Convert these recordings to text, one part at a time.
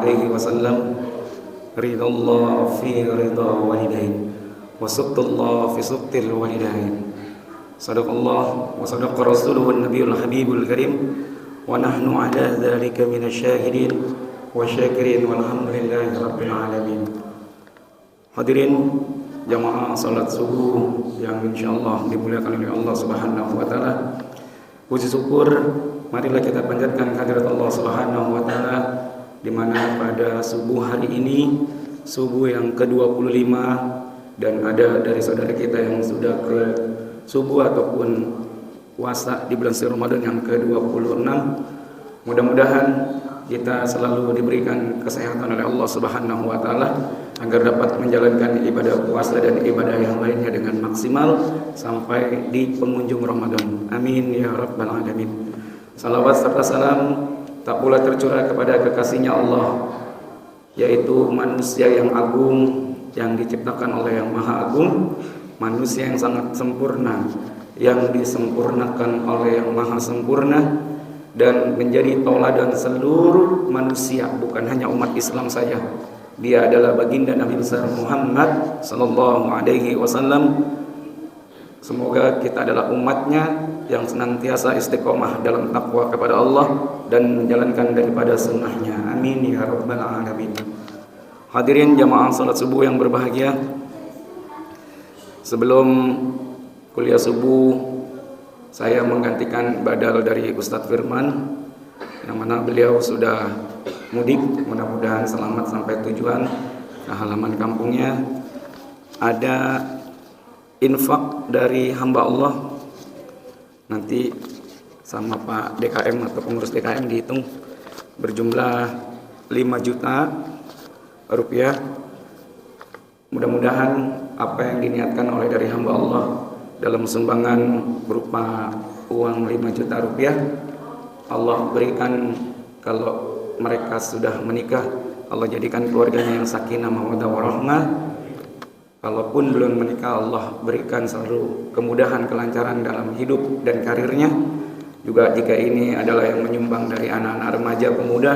alaihi wasallam, ridallah fi ridha walidain, wa suqtullah fi suqtil walidain. Sadaqallah wa sadaqa rasuluhu nabiyul habibul karim, wa nahnu ala dzalika minasyahidin wa syakirin walhamdulillahi rabbil alamin. Hadirin jamaah salat subuh yang insyaallah dimuliakan oleh Allah Subhanahu wa taala. Puji syukur marilah kita panjatkan kehadirat Allah Subhanahu wa taala di mana pada subuh hari ini, subuh yang ke-25, dan ada dari saudara kita yang sudah ke subuh ataupun puasa di bulan suci Ramadan yang ke-26. Mudah-mudahan kita selalu diberikan kesehatan oleh Allah Subhanahu wa taala agar dapat menjalankan ibadah puasa dan ibadah yang lainnya dengan maksimal sampai di penghujung Ramadan. Amin ya rabbal alamin. Salawat serta salam tak pula tercurah kepada kekasihnya Allah, yaitu manusia yang agung yang diciptakan oleh yang maha agung, manusia yang sangat sempurna yang disempurnakan oleh yang maha sempurna, dan menjadi tauladan seluruh manusia, bukan hanya umat Islam saja. Dia adalah baginda Nabi besar Muhammad sallallahu alaihi wasallam. Semoga kita adalah umatnya yang senantiasa istiqomah dalam takwa kepada Allah dan menjalankan daripada sunnahnya. Amin ya rabbal alamin. Hadirin jamaah salat subuh yang berbahagia, sebelum kuliah subuh saya menggantikan badal dari Ustadz Firman, yang mana beliau sudah mudik, mudah-mudahan selamat sampai tujuan ke halaman kampungnya. Ada infak dari hamba Allah, nanti sama Pak DKM atau pengurus DKM dihitung, berjumlah 5 juta rupiah. Mudah-mudahan apa yang diniatkan oleh dari hamba Allah dalam sumbangan berupa uang 5 juta rupiah, Allah berikan kalau mereka sudah menikah, Allah jadikan keluarganya yang sakinah mawaddah warahmah. Kalaupun belum menikah, Allah berikan selalu kemudahan, kelancaran dalam hidup dan karirnya. Juga jika ini adalah yang menyumbang dari anak-anak remaja pemuda,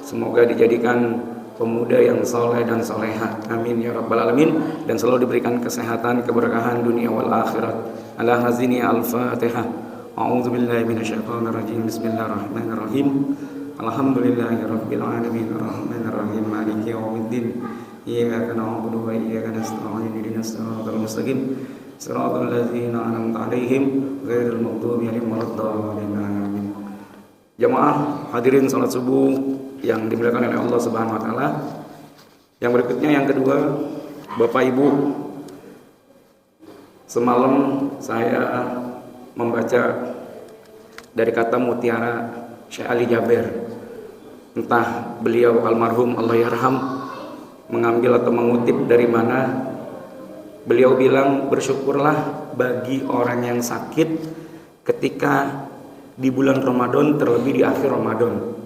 semoga dijadikan pemuda yang soleh dan soleha. Amin ya rabbal alamin. Dan selalu diberikan kesehatan, keberkahan dunia wal akhirat. Ala hazini al-fatihah. A'udzu billahi minasyaitonir rajim. Bismillahirrahmanirrahim. Alhamdulillahi rabbil alamin. Arrahmanir rahim. Maliki yaumiddin. Iyyaka na'budu wa iyyaka nasta'in. Ihdinas siratal mustaqim. Siratal ladzina an'amta 'alaihim ghairil maghdubi 'alaihim waladdallin. Amin. Jamaah hadirin salat subuh yang dimuliakan oleh Allah Subhanahu wa taala. Yang berikutnya, yang kedua, Bapak Ibu, semalam saya membaca dari kata mutiara Syekh Ali Jaber. Entah beliau almarhum Allah yarham mengambil atau mengutip dari mana. Beliau bilang, bersyukurlah bagi orang yang sakit ketika di bulan Ramadan, terlebih di akhir Ramadan.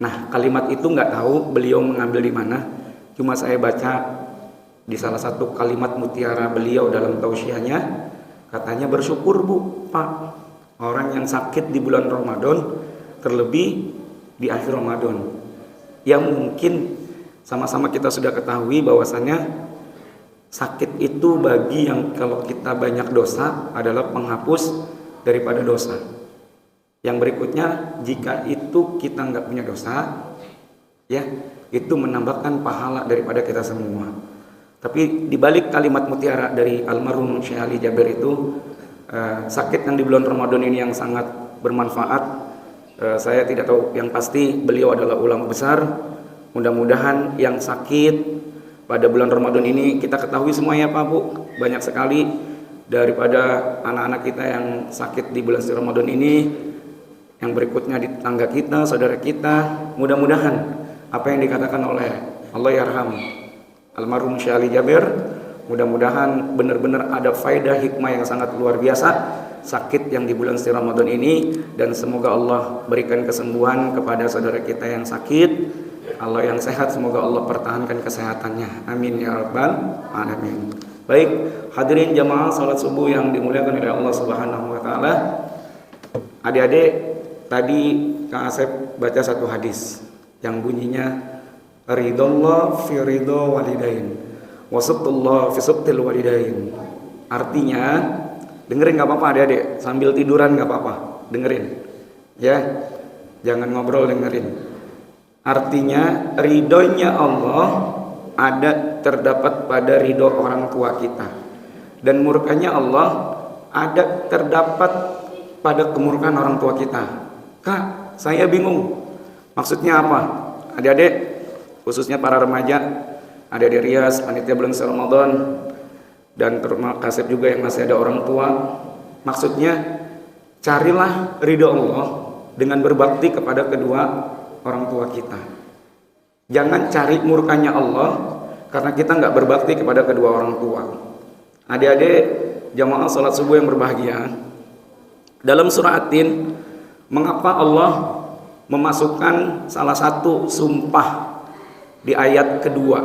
Nah, kalimat itu nggak tahu beliau mengambil di mana. Cuma saya baca di salah satu kalimat mutiara beliau dalam tausiahnya, katanya bersyukur Bu, Pak, orang yang sakit di bulan Ramadan, terlebih di akhir Ramadan. Yang mungkin sama-sama kita sudah ketahui bahwasannya sakit itu bagi yang kalau kita banyak dosa adalah penghapus daripada dosa. Yang berikutnya, jika itu kita nggak punya dosa, ya itu menambahkan pahala daripada kita semua. Tapi dibalik kalimat mutiara dari almarhum Syekh Ali Jaber itu, sakit yang di bulan Ramadan ini yang sangat bermanfaat. Saya tidak tahu, yang pasti beliau adalah ulama besar. Mudah-mudahan yang sakit pada bulan Ramadan ini, kita ketahui semua ya Pak Bu, banyak sekali daripada anak-anak kita yang sakit di bulan suci Ramadan ini. Yang berikutnya di tetangga kita, saudara kita. Mudah-mudahan apa yang dikatakan oleh Allah yarham almarhum Syekh Ali Jaber, mudah-mudahan benar-benar ada faedah hikmah yang sangat luar biasa sakit yang di bulan suci Ramadan ini. Dan semoga Allah berikan kesembuhan kepada saudara kita yang sakit. Allah yang sehat, semoga Allah pertahankan kesehatannya. Amin ya rabbal alamin. Baik, hadirin jamaah salat subuh yang dimuliakan oleh Allah Subhanahu wa taala. Adik-adik, tadi Kang Asep baca satu hadis yang bunyinya ridallah fi ridha walidain wa suqtullah fi suqtil walidain. Artinya, dengerin nggak apa-apa adik-adik, sambil tiduran nggak apa-apa, dengerin ya, jangan ngobrol, dengerin. Artinya ridhonya Allah terdapat pada ridho orang tua kita, dan murkanya Allah terdapat pada kemurkaan orang tua kita. Kak, saya bingung, maksudnya apa? Adik-adik, khususnya para remaja, adik-adik Rias, panitia bulan Ramadan, dan terima kasih juga yang masih ada orang tua. Maksudnya, carilah ridho Allah dengan berbakti kepada kedua orang tua kita. Jangan cari murkanya Allah karena kita nggak berbakti kepada kedua orang tua. Adik-adik jamaah salat subuh yang berbahagia, dalam surah At-Tin, mengapa Allah memasukkan salah satu sumpah di ayat kedua?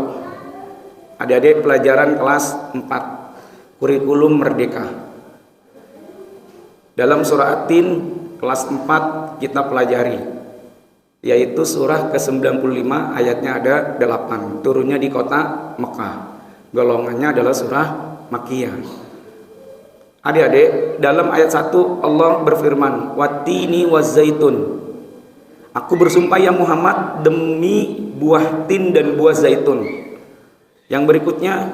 Adik-adik pelajaran kelas 4 kurikulum merdeka. Dalam surah At-Tin kelas 4 kita pelajari, yaitu surah ke-95 ayatnya ada 8, turunnya di kota Mekah, golongannya adalah surah Makkiyah. Adik-adik, dalam ayat 1 Allah berfirman, wattini wazzaitun, aku bersumpah ya Muhammad demi buah tin dan buah zaitun. Yang berikutnya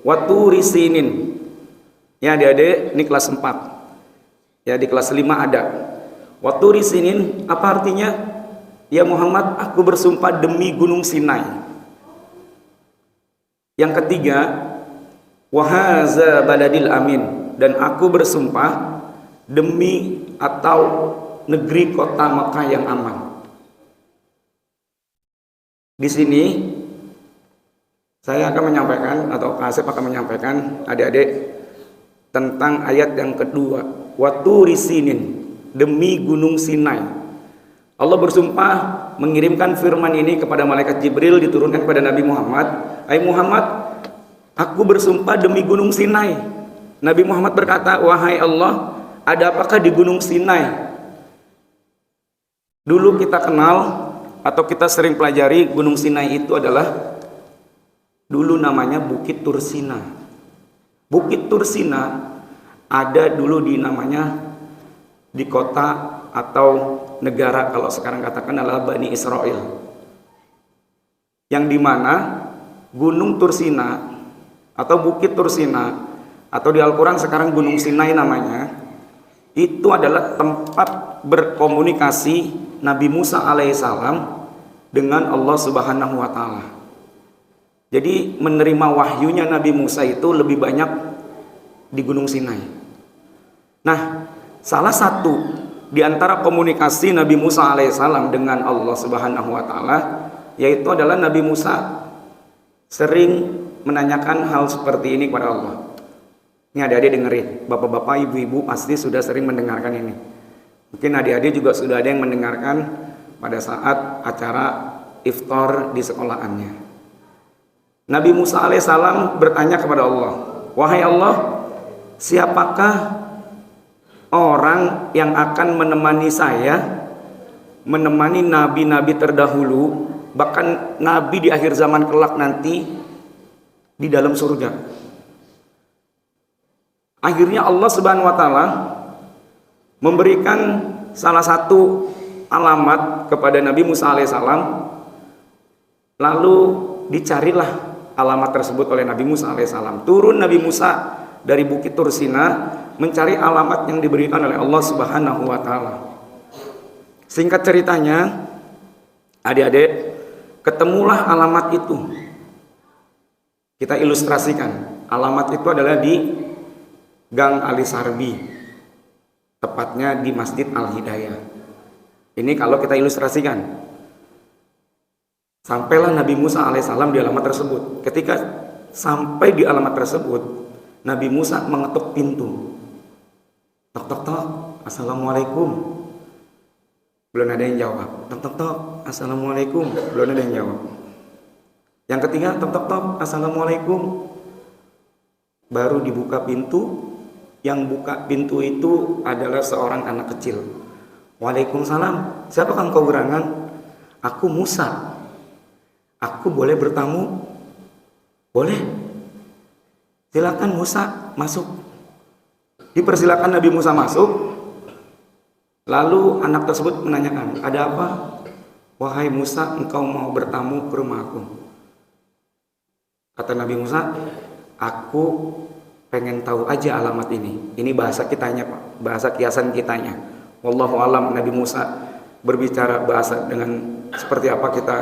waturi sinin. Ya adik-adik, ini kelas 4. Ya di kelas 5 ada waturi sinin, apa artinya? Ya Muhammad, aku bersumpah demi gunung Sinai. Yang ketiga, wahaza baladil amin, dan aku bersumpah demi atau negeri kota Mekah yang aman. Di sini saya akan menyampaikan, atau Kak Asep akan menyampaikan adik-adik tentang ayat yang kedua, waturi sinin, demi gunung Sinai. Allah bersumpah mengirimkan firman ini kepada malaikat Jibril, diturunkan kepada Nabi Muhammad. Hai Muhammad, aku bersumpah demi gunung Sinai. Nabi Muhammad berkata, wahai Allah, ada apakah di gunung Sinai? Dulu kita kenal atau kita sering pelajari gunung Sinai itu adalah dulu namanya Bukit Tursina. Bukit Tursina ada dulu di kota atau negara, kalau sekarang katakan adalah Bani Israel, yang dimana Gunung Tursina atau Bukit Tursina atau di Al-Quran sekarang Gunung Sinai namanya, itu adalah tempat berkomunikasi Nabi Musa alaihissalam dengan Allah Subhanahu wa Ta'ala. Jadi menerima wahyunya Nabi Musa itu lebih banyak di Gunung Sinai. Nah, salah satu di antara komunikasi Nabi Musa alaihissalam dengan Allah Subhanahu wa Ta'ala, yaitu adalah Nabi Musa sering menanyakan hal seperti ini kepada Allah. Ini adik-adik dengerin, bapak-bapak, ibu-ibu pasti sudah sering mendengarkan ini. Mungkin adik-adik juga sudah ada yang mendengarkan pada saat acara iftar di sekolahannya. Nabi Musa alaihissalam bertanya kepada Allah, wahai Allah, siapakah orang yang akan menemani saya, menemani nabi-nabi terdahulu, bahkan nabi di akhir zaman kelak nanti di dalam surga? Akhirnya Allah Subhanahu wa Ta'ala memberikan salah satu alamat kepada Nabi Musa alaihissalam. Lalu dicarilah alamat tersebut oleh Nabi Musa alaihissalam. Turun Nabi Musa dari Bukit Tursina mencari alamat yang diberikan oleh Allah Subhanahu wa Ta'ala. Singkat ceritanya, adik-adik, ketemulah alamat itu. Kita ilustrasikan. Alamat itu adalah di Gang Ali Sarbi, tepatnya di Masjid Al-Hidayah. Ini kalau kita ilustrasikan. Sampailah Nabi Musa alaihissalam di alamat tersebut. Ketika sampai di alamat tersebut, Nabi Musa mengetuk pintu. Tok tok tok, assalamualaikum. Belum ada yang jawab. Tok tok tok, assalamualaikum. Belum ada yang jawab. Yang ketiga, tok tok tok, assalamualaikum. Baru dibuka pintu. Yang buka pintu itu adalah seorang anak kecil. Waalaikumsalam. Siapakah engkau gerangan? Aku Musa. Aku boleh bertamu? Boleh. Silakan Musa masuk. Dipersilakan Nabi Musa masuk. Lalu anak tersebut menanyakan, ada apa? Wahai Musa, engkau mau bertamu ke rumahku? Kata Nabi Musa, aku pengen tahu aja alamat ini. Ini bahasa kitanya, Pak. Bahasa kiasan kitanya. Wallahu alam, Nabi Musa berbicara bahasa dengan seperti apa kita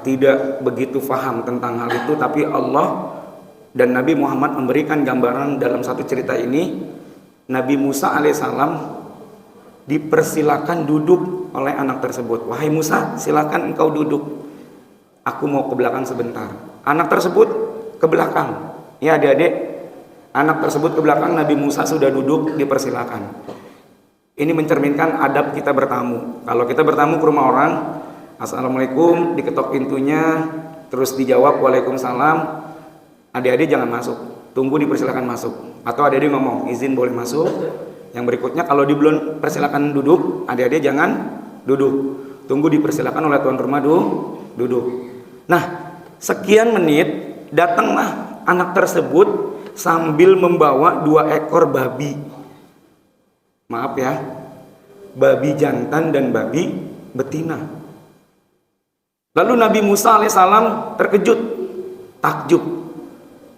tidak begitu paham tentang hal itu, tapi Allah dan Nabi Muhammad memberikan gambaran dalam satu cerita ini. Nabi Musa alaihissalam dipersilakan duduk oleh anak tersebut. Wahai Musa, silakan engkau duduk. Aku mau ke belakang sebentar. Anak tersebut ke belakang. Ya adik-adik, anak tersebut ke belakang, Nabi Musa sudah duduk, dipersilakan. Ini mencerminkan adab kita bertamu. Kalau kita bertamu ke rumah orang, assalamualaikum, diketok pintunya, terus dijawab waalaikumsalam, adik-adik jangan masuk, tunggu dipersilakan masuk. Atau adik-adik ngomong, izin boleh masuk. Yang berikutnya, kalau belum persilakan duduk, adik-adik jangan duduk, tunggu dipersilakan oleh tuan rumah duduk. Nah, sekian menit datanglah anak tersebut sambil membawa 2 ekor babi. Maaf ya, babi jantan dan babi betina. Lalu Nabi Musa alaihissalam terkejut, takjub,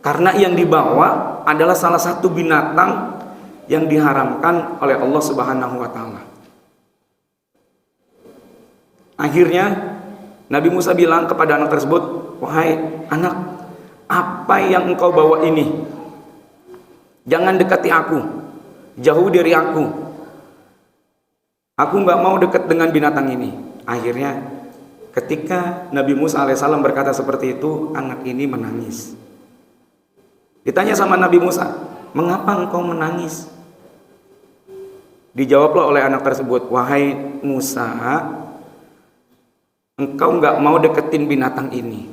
karena yang dibawa adalah salah satu binatang yang diharamkan oleh Allah Subhanahu wa Ta'ala. Akhirnya Nabi Musa bilang kepada anak tersebut, wahai anak, apa yang engkau bawa ini? Jangan dekati aku, jauh dari aku. Aku nggak mau dekat dengan binatang ini. Akhirnya ketika Nabi Musa alaihissalam berkata seperti itu, anak ini menangis. Ditanya sama Nabi Musa, mengapa engkau menangis? Dijawablah oleh anak tersebut, wahai Musa, engkau nggak mau deketin binatang ini.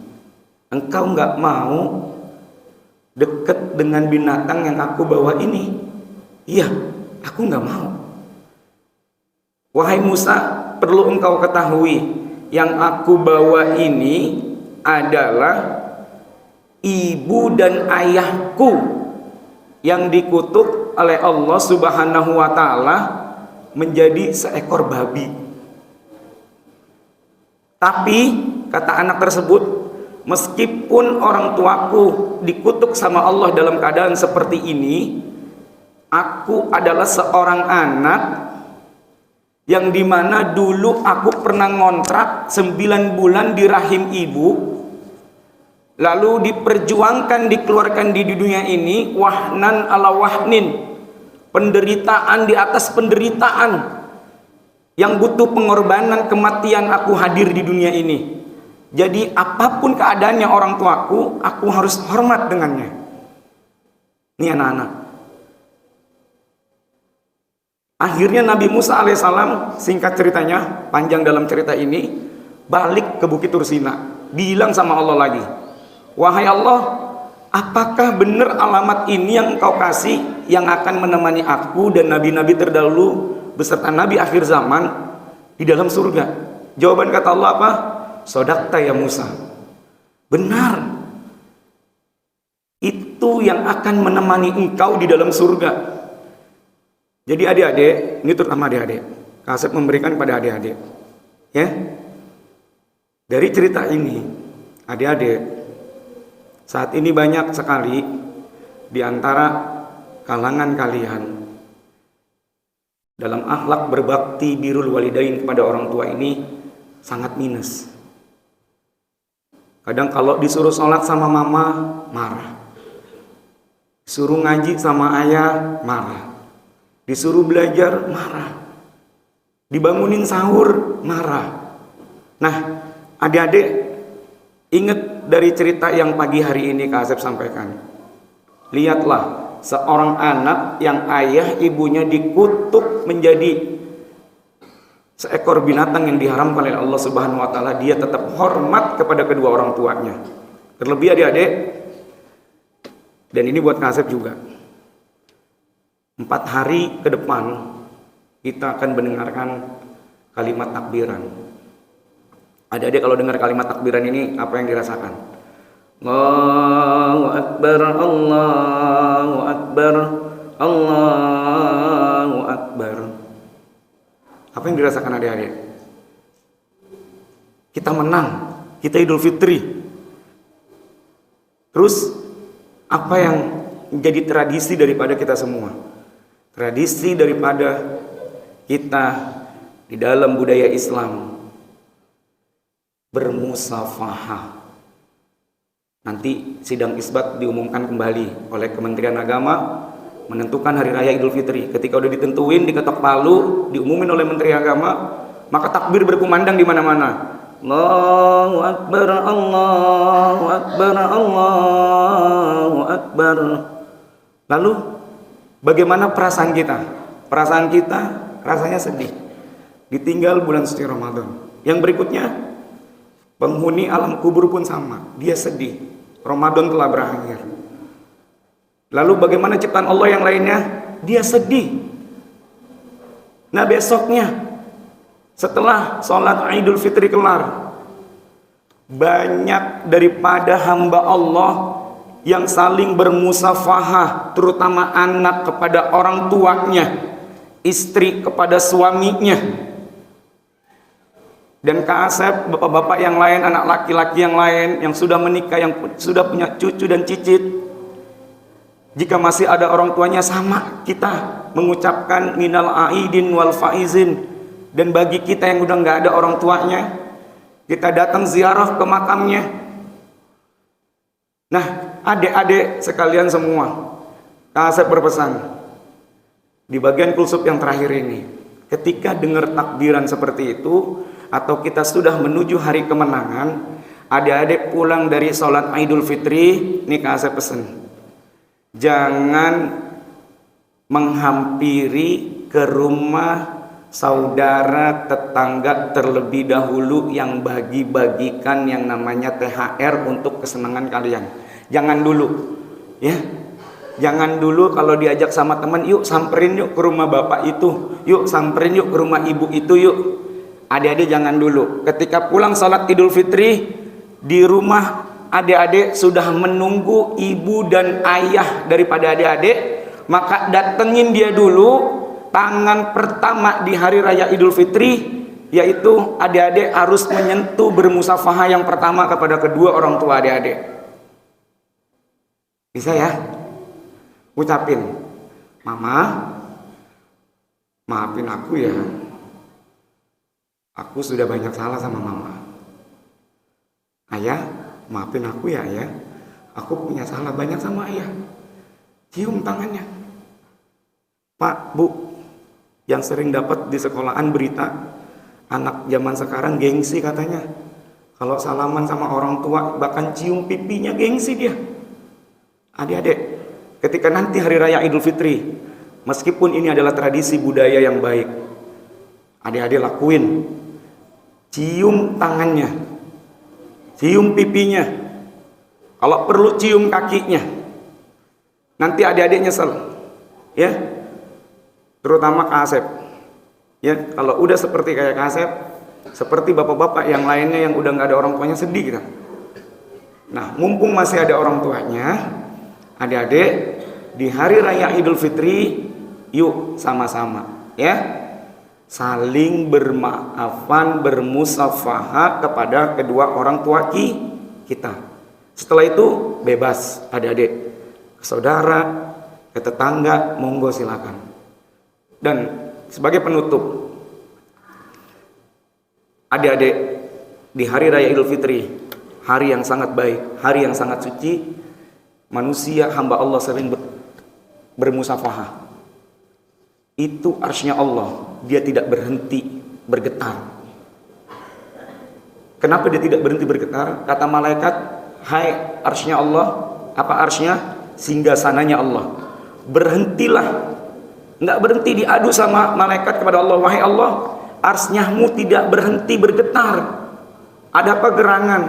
Engkau nggak mau deket dengan binatang yang aku bawa ini. Iya, aku nggak mau. Wahai Musa, perlu engkau ketahui, yang aku bawa ini adalah ibu dan ayahku yang dikutuk oleh Allah Subhanahu wa Ta'ala menjadi seekor babi. Tapi kata anak tersebut, meskipun orang tuaku dikutuk sama Allah dalam keadaan seperti ini, aku adalah seorang anak yang dimana dulu aku pernah ngontrak 9 bulan di rahim ibu, lalu diperjuangkan, dikeluarkan di dunia ini, wahnan ala wahnin, penderitaan di atas penderitaan, yang butuh pengorbanan, kematian aku hadir di dunia ini. Jadi apapun keadaannya orang tuaku, aku harus hormat dengannya. Ini anak-anak. Akhirnya Nabi Musa alaihissalam, singkat ceritanya, panjang dalam cerita ini, balik ke Bukit Tursina, bilang sama Allah lagi, wahai Allah, apakah benar alamat ini yang engkau kasih, yang akan menemani aku dan nabi-nabi terdahulu beserta nabi akhir zaman di dalam surga? Jawaban kata Allah apa? Sodakta ya Musa, benar, itu yang akan menemani engkau di dalam surga. Jadi adik-adik, ini terutama adik-adik, Kasep memberikan kepada adik-adik, ya. Dari cerita ini, adik-adik, saat ini banyak sekali di antara kalangan kalian dalam akhlak berbakti birrul walidain kepada orang tua ini sangat minus. Kadang kalau disuruh sholat sama mama, marah. Disuruh ngaji sama ayah, marah. Disuruh belajar, marah. Dibangunin sahur, marah. Nah, adik-adik, ingat dari cerita yang pagi hari ini Kak Asep sampaikan. Lihatlah, seorang anak yang ayah ibunya dikutuk menjadi seekor binatang yang diharamkan oleh Allah Subhanahu wa Ta'ala, dia tetap hormat kepada kedua orang tuanya. Terlebih adik-adik, dan ini buat Kak Asep juga, 4 hari ke depan kita akan mendengarkan kalimat takbiran. Adik-adik kalau dengar kalimat takbiran ini, apa yang dirasakan? Allahu Akbar, Allahu Akbar, Allahu Akbar. Apa yang dirasakan adik-adik? Kita menang, kita Idul Fitri. Terus apa yang menjadi tradisi daripada kita semua? Tradisi daripada kita di dalam budaya Islam bermusafahah. Nanti sidang isbat diumumkan kembali oleh Kementerian Agama menentukan hari raya Idul Fitri. Ketika udah ditentuin, diketok palu, diumumin oleh Menteri Agama, maka takbir berkumandang di mana-mana. Allahu Akbar, Allahu Akbar, Allahu Akbar. Lalu bagaimana perasaan kita? Perasaan kita rasanya sedih. Ditinggal bulan suci Ramadan. Yang berikutnya, penghuni alam kubur pun sama. Dia sedih. Ramadan telah berakhir. Lalu bagaimana ciptaan Allah yang lainnya? Dia sedih. Nah besoknya, setelah sholat Idul Fitri kelar, banyak daripada hamba Allah yang saling bermusafahah, terutama anak kepada orang tuanya, istri kepada suaminya. Dan Kak Asep, bapak-bapak yang lain, anak laki-laki yang lain, yang sudah menikah, yang sudah punya cucu dan cicit, jika masih ada orang tuanya, sama kita mengucapkan minal aidin wal faizin. Dan bagi kita yang udah nggak ada orang tuanya, kita datang ziarah ke makamnya. Nah, adik-adik sekalian semua, Kak Asep berpesan di bagian kulsub yang terakhir ini, ketika dengar takbiran seperti itu, atau kita sudah menuju hari kemenangan, adik-adik pulang dari sholat Idul Fitri, nih Kak Asep pesen, jangan menghampiri ke rumah saudara tetangga terlebih dahulu yang bagi-bagikan yang namanya THR untuk kesenangan kalian. Jangan dulu, ya. Jangan dulu kalau diajak sama teman, yuk samperin yuk ke rumah bapak itu, yuk samperin yuk ke rumah ibu itu yuk. Adik-adik jangan dulu. Ketika pulang salat Idul Fitri, di rumah adik-adik sudah menunggu ibu dan ayah daripada adik-adik, maka datengin dia dulu. Tangan pertama di hari raya Idul Fitri, yaitu adik-adik harus menyentuh bermusafahah yang pertama kepada kedua orang tua adik-adik. Bisa ya? Ucapin, Mama, maafin aku ya, aku sudah banyak salah sama Mama. Ayah, maafin aku ya Ayah, aku punya salah banyak sama Ayah. Cium tangannya. Pak, Bu, yang sering dapat di sekolahan berita, anak zaman sekarang gengsi katanya, kalau salaman sama orang tua bahkan cium pipinya gengsi dia. Adik-adik, ketika nanti hari raya Idul Fitri, meskipun ini adalah tradisi budaya yang baik, adik-adik lakuin. Cium tangannya, cium pipinya, kalau perlu cium kakinya. Nanti adik-adik nyesel, ya. Terutama Kak Asep, ya. Kalau udah seperti kayak Kak Asep, seperti bapak-bapak yang lainnya yang udah nggak ada orang tuanya, sedih kita. Nah, mumpung masih ada orang tuanya, adik-adik di hari raya Idul Fitri, yuk sama-sama, ya, saling bermaafan, bermusafahah kepada kedua orang tua kita. Setelah itu bebas adik-adik, ke saudara, ke tetangga, monggo silakan. Dan sebagai penutup, adik-adik, di hari raya Idul Fitri, hari yang sangat baik, hari yang sangat suci, manusia hamba Allah sering bermusafahah. Itu arsy-Nya Allah, dia tidak berhenti bergetar. Kenapa dia tidak berhenti bergetar? Kata malaikat, hai arsy-Nya Allah, apa arsy-Nya? Singgasananya Allah. Berhentilah. Nggak berhenti diadu sama malaikat kepada Allah, wahai Allah, arsy-Nya-Mu tidak berhenti bergetar. Ada apa gerangan?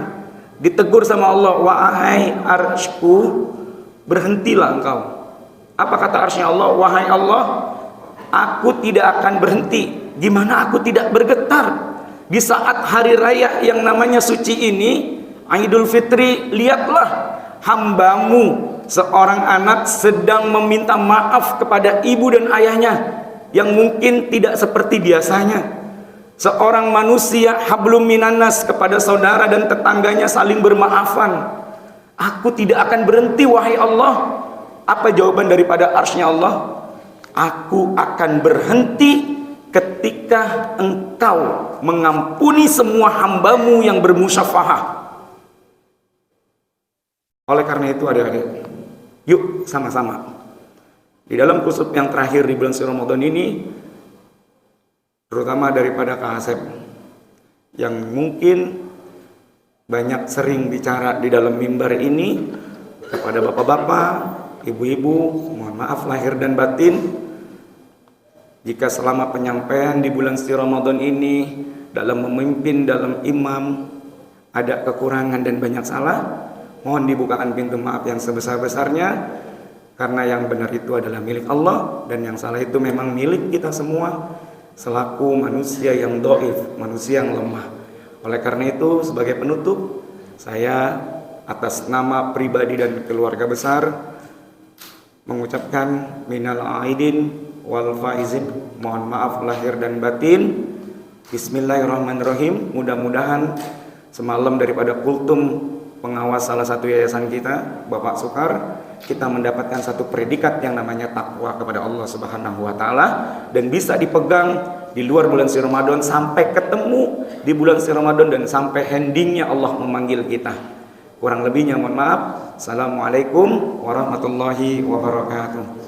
Ditegur sama Allah, wahai arsy-Ku, berhentilah engkau. Apa kata arsy-Nya Allah? Wahai Allah, aku tidak akan berhenti. Gimana aku tidak bergetar? Di saat hari raya yang namanya suci ini, Idul Fitri, lihatlah hambamu, seorang anak sedang meminta maaf kepada ibu dan ayahnya yang mungkin tidak seperti biasanya. Seorang manusia hablum minannas, kepada saudara dan tetangganya saling bermaafan. Aku tidak akan berhenti wahai Allah. Apa jawaban daripada arsy-Nya Allah? Aku akan berhenti ketika engkau mengampuni semua hambamu yang bermusyafahah. Oleh karena itu adik-adik, yuk sama-sama di dalam kusub yang terakhir di bulan suci Ramadan ini, terutama daripada Kak Asep yang mungkin banyak sering bicara di dalam mimbar ini, kepada bapak-bapak, ibu-ibu, mohon maaf lahir dan batin jika selama penyampaian di bulan suci Ramadan ini dalam memimpin, dalam imam ada kekurangan dan banyak salah. Mohon dibukakan pintu maaf yang sebesar-besarnya, karena yang benar itu adalah milik Allah dan yang salah itu memang milik kita semua selaku manusia yang dhaif, manusia yang lemah. Oleh karena itu, sebagai penutup, saya atas nama pribadi dan keluarga besar mengucapkan minal aidin wal faizin, mohon maaf lahir dan batin. Bismillahirrahmanirrahim. Mudah-mudahan semalam daripada kultum pengawas salah satu yayasan kita, Bapak Sukar, kita mendapatkan satu predikat yang namanya takwa kepada Allah Subhanahu wa taala dan bisa dipegang di luar bulan suci Ramadan sampai ketemu di bulan suci Ramadan dan sampai endingnya Allah memanggil kita. Kurang lebihnya mohon maaf. Assalamualaikum warahmatullahi wabarakatuh.